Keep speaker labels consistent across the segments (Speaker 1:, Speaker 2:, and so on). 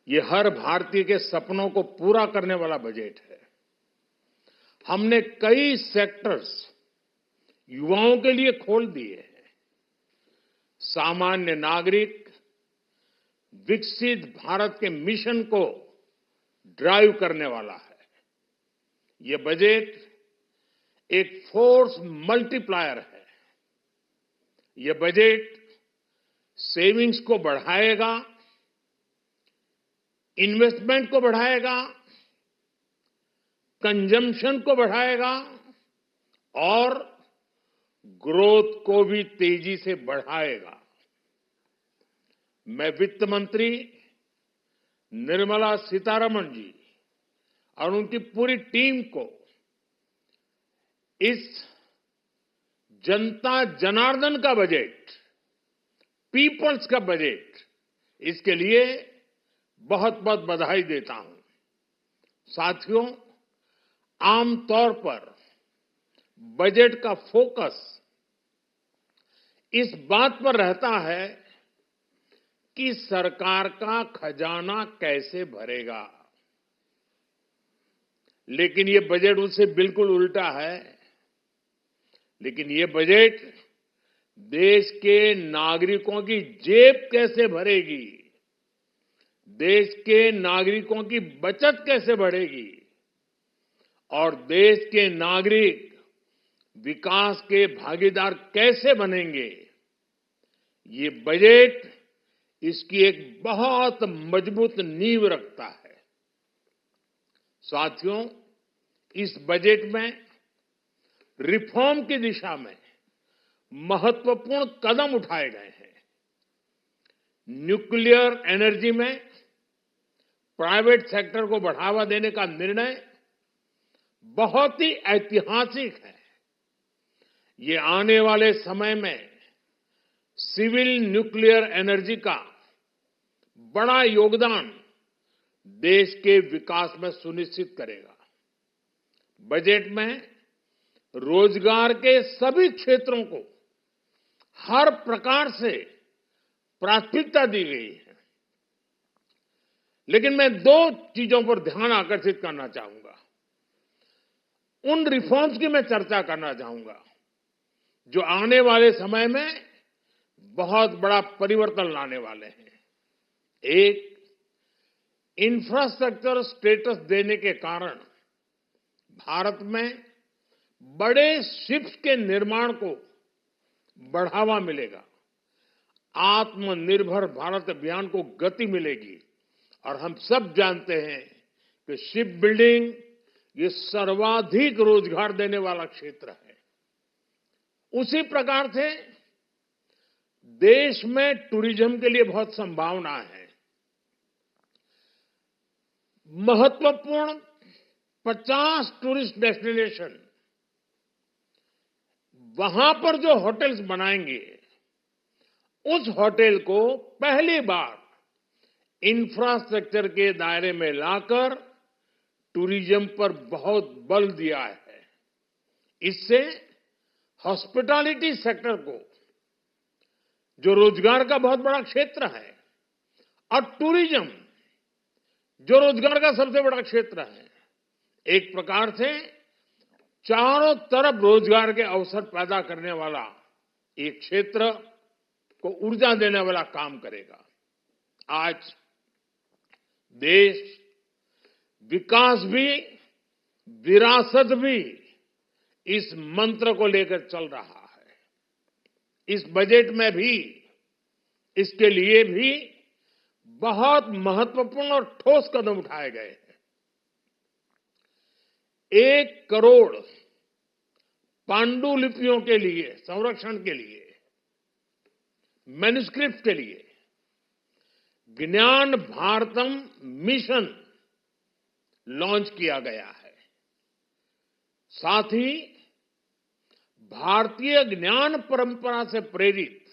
Speaker 1: ये हर भारतीय के सपनों को पूरा करने वाला बजट है। हमने कई सेक्टर्स युवाओं के लिए खोल दिए हैं। सामान्य नागरिक विकसित भारत के मिशन को ड्राइव करने वाला है। ये बजट एक फोर्स मल्टीप्लायर है। ये बजट सेविंग्स को बढ़ाएगा, इन्वेस्टमेंट को बढ़ाएगा, कंजम्पशन को बढ़ाएगा और ग्रोथ को भी तेजी से बढ़ाएगा। मैं वित्त मंत्री निर्मला सीतारमण जी और उनकी पूरी टीम को इस जनता जनार्दन का बजट, पीपल्स का बजट, इसके लिए बहुत बहुत बधाई देता हूं। साथियों, आमतौर पर बजट का फोकस इस बात पर रहता है कि सरकार का खजाना कैसे भरेगा, लेकिन ये बजट उससे बिल्कुल उल्टा है। लेकिन ये बजट देश के नागरिकों की जेब कैसे भरेगी, देश के नागरिकों की बचत कैसे बढ़ेगी और देश के नागरिक विकास के भागीदार कैसे बनेंगे, ये बजट इसकी एक बहुत मजबूत नींव रखता है। साथियों, इस बजट में रिफॉर्म की दिशा में महत्वपूर्ण कदम उठाए गए हैं। न्यूक्लियर एनर्जी में प्राइवेट सेक्टर को बढ़ावा देने का निर्णय बहुत ही ऐतिहासिक है। ये आने वाले समय में सिविल न्यूक्लियर एनर्जी का बड़ा योगदान देश के विकास में सुनिश्चित करेगा। बजट में रोजगार के सभी क्षेत्रों को हर प्रकार से प्राथमिकता दी गई है। लेकिन मैं दो चीजों पर ध्यान आकर्षित करना चाहूंगा। उन रिफॉर्म्स की मैं चर्चा करना चाहूंगा जो आने वाले समय में बहुत बड़ा परिवर्तन लाने वाले हैं। एक, इंफ्रास्ट्रक्चर स्टेटस देने के कारण भारत में बड़े शिप्स के निर्माण को बढ़ावा मिलेगा। आत्मनिर्भर भारत अभियान को गति मिलेगी और हम सब जानते हैं कि शिप बिल्डिंग ये सर्वाधिक रोजगार देने वाला क्षेत्र है। उसी प्रकार से देश में टूरिज्म के लिए बहुत संभावना है। महत्वपूर्ण 50 टूरिस्ट डेस्टिनेशन, वहां पर जो होटल्स बनाएंगे, उस होटल को पहली बार इंफ्रास्ट्रक्चर के दायरे में लाकर टूरिज्म पर बहुत बल दिया है। इससे हॉस्पिटैलिटी सेक्टर को, जो रोजगार का बहुत बड़ा क्षेत्र है, और टूरिज्म जो रोजगार का सबसे बड़ा क्षेत्र है, एक प्रकार से चारों तरफ रोजगार के अवसर पैदा करने वाला एक क्षेत्र को ऊर्जा देने वाला काम करेगा। आज देश विकास भी विरासत भी इस मंत्र को लेकर चल रहा है। इस बजट में भी इसके लिए भी बहुत महत्वपूर्ण और ठोस कदम उठाए गए हैं। 1 करोड़ पांडुलिपियों के लिए संरक्षण के लिए, मैन्युस्क्रिप्ट के लिए ज्ञान भारतम मिशन लॉन्च किया गया है। साथ ही भारतीय ज्ञान परंपरा से प्रेरित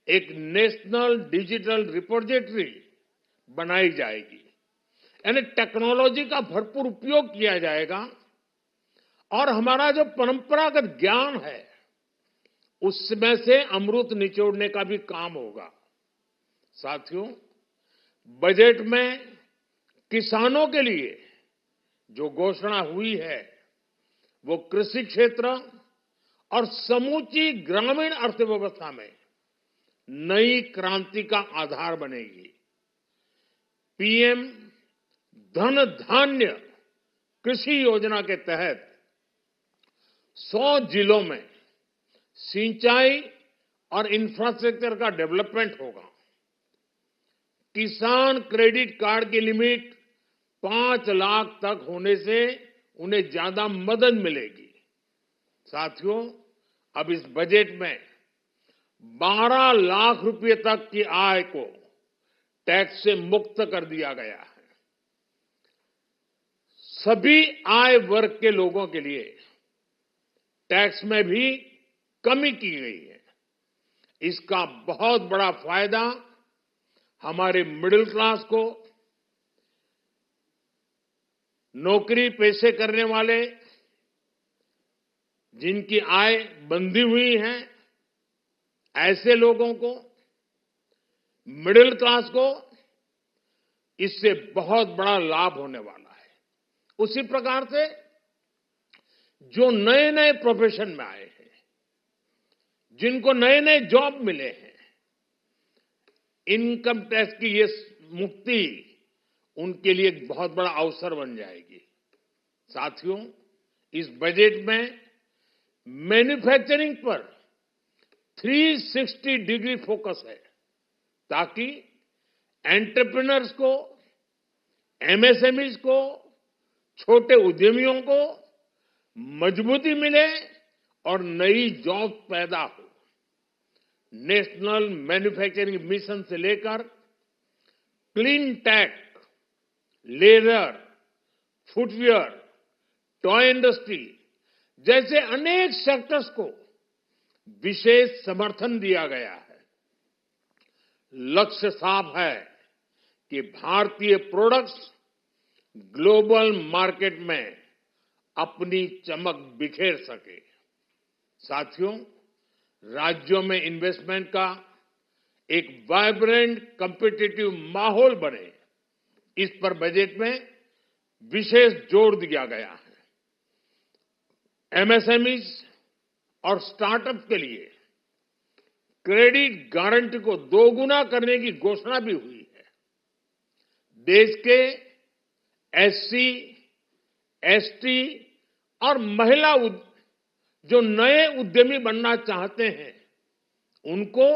Speaker 1: एक नेशनल डिजिटल रिपोजिटरी बनाई जाएगी। यानी टेक्नोलॉजी का भरपूर उपयोग किया जाएगा और हमारा जो परंपरागत ज्ञान है उसमें से अमृत निचोड़ने का भी काम होगा। साथियों, बजट में किसानों के लिए जो घोषणा हुई है वो कृषि क्षेत्र और समूची ग्रामीण अर्थव्यवस्था में नई क्रांति का आधार बनेगी। पीएम धन धान्य कृषि योजना के तहत 100 जिलों में सिंचाई और इंफ्रास्ट्रक्चर का डेवलपमेंट होगा। किसान क्रेडिट कार्ड की लिमिट 5 लाख तक होने से उन्हें ज्यादा मदद मिलेगी। साथियों, अब इस बजट में 12 लाख रुपए तक की आय को टैक्स से मुक्त कर दिया गया है। सभी आय वर्ग के लोगों के लिए टैक्स में भी कमी की गई है। इसका बहुत बड़ा फायदा हमारे मिडिल क्लास को, नौकरी पेशे करने वाले जिनकी आय बंधी हुई है ऐसे लोगों को, मिडिल क्लास को इससे बहुत बड़ा लाभ होने वाला है। उसी प्रकार से जो नए नए प्रोफेशन में आए हैं, जिनको नए नए जॉब मिले हैं, इनकम टैक्स की ये मुक्ति उनके लिए एक बहुत बड़ा अवसर बन जाएगी। साथियों, इस बजट में मैन्युफैक्चरिंग पर 360 डिग्री फोकस है ताकि एंटरप्रेन्योर्स को, एमएसएमईज को, छोटे उद्यमियों को मजबूती मिले और नई जॉब पैदा हो। नेशनल मैन्युफैक्चरिंग मिशन से लेकर clean tech, leather, footwear, toy industry जैसे अनेक सेक्टर्स को विशेष समर्थन दिया गया है। लक्ष्य साफ है कि भारतीय प्रोडक्ट्स ग्लोबल मार्केट में अपनी चमक बिखेर सके। साथियों, राज्यों में इन्वेस्टमेंट का एक वाइब्रेंट कॉम्पिटिटिव माहौल बने, इस पर बजट में विशेष जोर दिया गया है। एमएसएमईज और स्टार्टअप के लिए क्रेडिट गारंटी को दोगुना करने की घोषणा भी हुई है। देश के एससी, एसटी और महिला जो नए उद्यमी बनना चाहते हैं उनको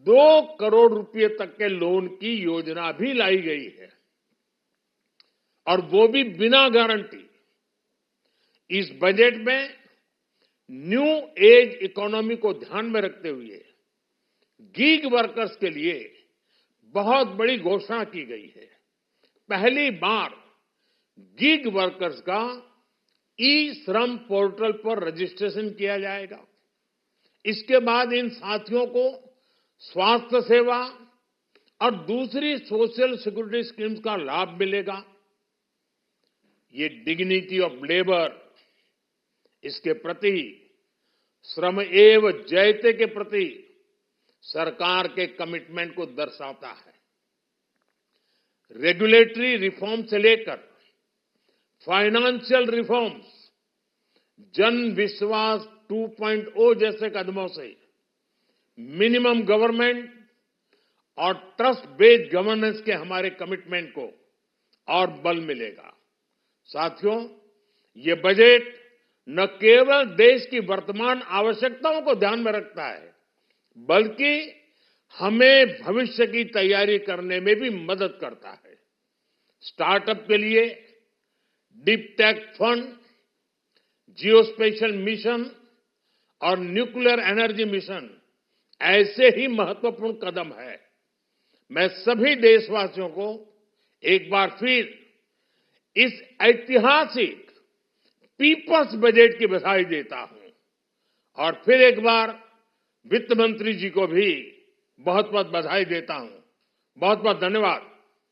Speaker 1: 2 करोड़ रुपए तक के लोन की योजना भी लाई गई है, और वो भी बिना गारंटी। इस बजट में न्यू एज इकोनॉमी को ध्यान में रखते हुए गीग वर्कर्स के लिए बहुत बड़ी घोषणा की गई है। पहली बार गीग वर्कर्स का ई श्रम पोर्टल पर रजिस्ट्रेशन किया जाएगा। इसके बाद इन साथियों को स्वास्थ्य सेवा और दूसरी सोशल सिक्योरिटी स्कीम्स का लाभ मिलेगा। ये डिग्निटी ऑफ लेबर, इसके प्रति, श्रम एव जयते के प्रति सरकार के कमिटमेंट को दर्शाता है। रेगुलेटरी रिफॉर्म से लेकर फाइनेंशियल रिफॉर्म्स, जन विश्वास 2.0 जैसे कदमों से मिनिमम गवर्नमेंट और ट्रस्ट बेस्ड गवर्नेंस के हमारे कमिटमेंट को और बल मिलेगा। साथियों, ये बजट न केवल देश की वर्तमान आवश्यकताओं को ध्यान में रखता है, बल्कि हमें भविष्य की तैयारी करने में भी मदद करता है। स्टार्टअप के लिए deep tech fund, geospatial mission और न्यूक्लियर एनर्जी मिशन ऐसे ही महत्वपूर्ण कदम है। मैं सभी देशवासियों को एक बार फिर इस ऐतिहासिक पीपल्स बजट की बधाई देता हूं, और फिर एक बार वित्त मंत्री जी को भी बहुत बहुत बधाई देता हूं। बहुत बहुत धन्यवाद।